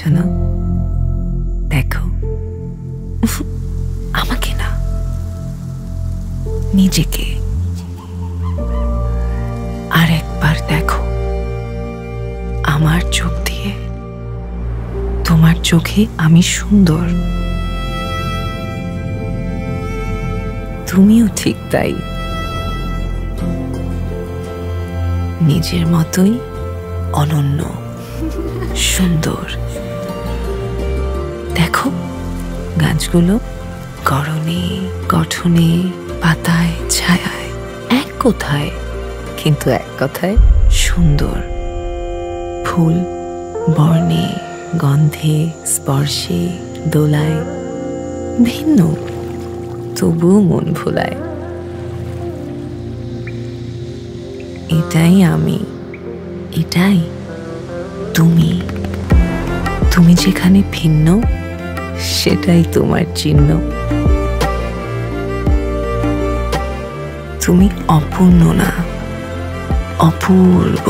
লাগছে না? দেখো, আমাকে না, নিজেকে। আর একবার দেখো আমার চোখ দিয়ে। তোমার চোখে আমি সুন্দর, তুমিও ঠিক তাই, নিজের মতোই অনন্য, সুন্দর। দেখো গাছগুলো গড়নে গঠনে পাতায় ছায়ায় এক কথায়, কিন্তু এক কথায় সুন্দর। ফুল বর্ণে গন্ধে স্পর্শে দোলায়, ভিন্ন তবুও মন ভোলায়। এটাই আমি, এটাই তুমি। তুমি যেখানে ভিন্ন, সেটাই তোমার চিহ্ন। তুমি অপূর্ণ না, অপূর্ব।